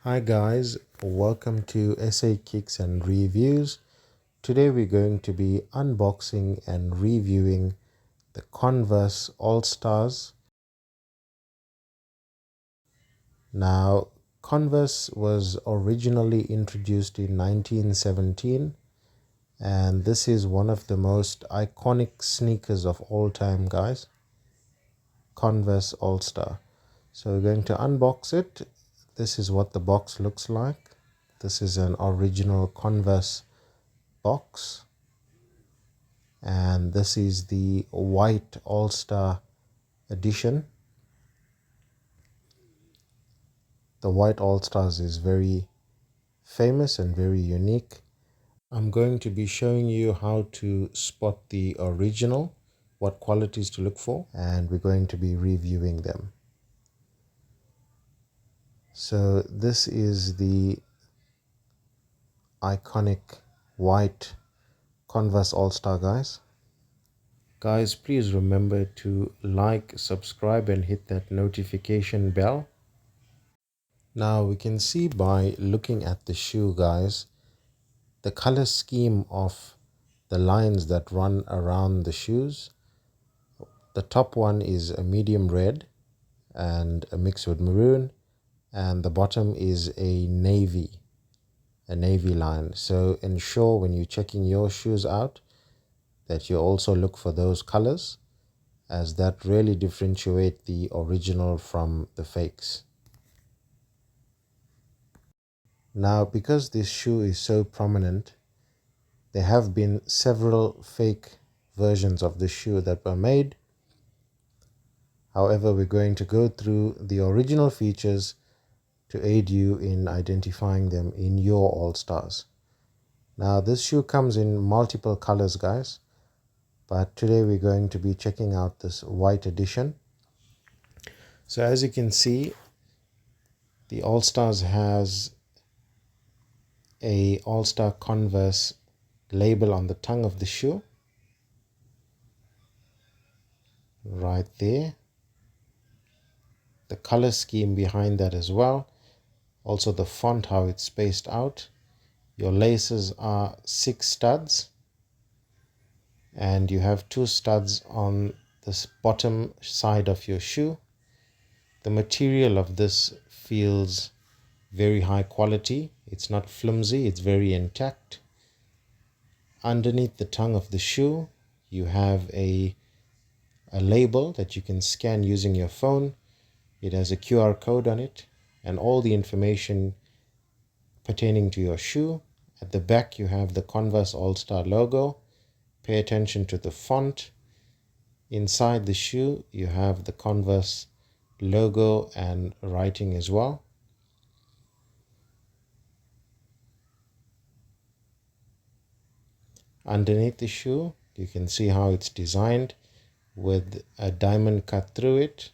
Hi guys, welcome to SA Kicks and Reviews. Today we're going to be unboxing and reviewing the Converse All Stars. Now, Converse was originally introduced in 1917 and this is one of the most iconic sneakers of all time, guys. Converse All Star. So we're going to unbox it. This is what the box looks like. This is an original Converse box, and this is the White All Star edition. The White All Stars is very famous and very unique. I'm going to be showing you how to spot the original, what qualities to look for, and we're going to be reviewing them. So this is the iconic white Converse All Star, guys. Guys, please remember to like, subscribe and hit that notification bell. Now we can see by looking at the shoe, guys, the color scheme of the lines that run around the shoes. The top one is a medium red and a mix with maroon, and the bottom is a navy line. So ensure when you're checking your shoes out that you also look for those colors, as that really differentiate the original from the fakes. Now, because this shoe is so prominent, there have been several fake versions of the shoe that were made. However, we're going to go through the original features to aid you in identifying them in your All-Stars. Now, this shoe comes in multiple colors, guys, but today we're going to be checking out this white edition. So as you can see, the All-Stars has a All-Star Converse label on the tongue of the shoe right there. The color scheme behind that as well, also the font, how it's spaced out. Your laces are 6 studs, and you have 2 studs on this bottom side of your shoe. The material of this feels very high quality. It's not flimsy, it's very intact. Underneath the tongue of the shoe you have a label that you can scan using your phone. It has a QR code on it and all the information pertaining to your shoe. At the back you have the Converse All Star logo. Pay attention to the font. Inside the shoe you have the Converse logo and writing as well. Underneath the shoe you can see how it's designed with a diamond cut through it,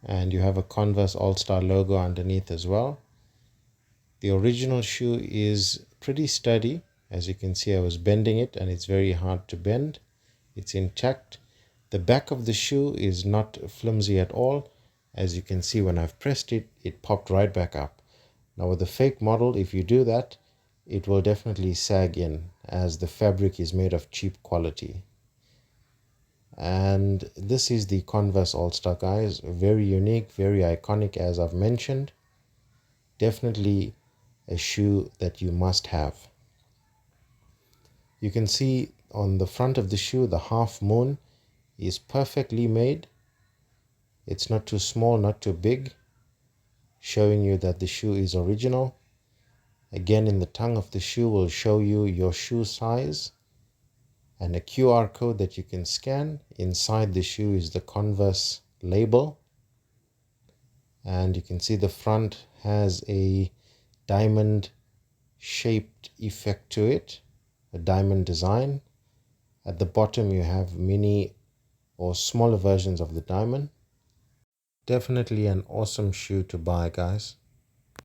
and you have a Converse All Star logo underneath as well. The original shoe is pretty sturdy. As you can see, I was bending it and it's very hard to bend. It's intact. The back of the shoe is not flimsy at all. As you can see, when I've pressed it, it popped right back up. Now with the fake model, if you do that, it will definitely sag in, as the fabric is made of cheap quality. And this is the Converse All Star, guys. Very unique, very iconic, as I've mentioned. Definitely a shoe that you must have. You can see on the front of the shoe, the half moon is perfectly made. It's not too small, not too big, showing you that the shoe is original. Again, in the tongue of the shoe will show you your shoe size and a QR code that you can scan. Inside the shoe is the Converse label, and you can see the front has a diamond shaped effect to it, a diamond design. At the bottom you have mini or smaller versions of the diamond. Definitely an awesome shoe to buy, guys.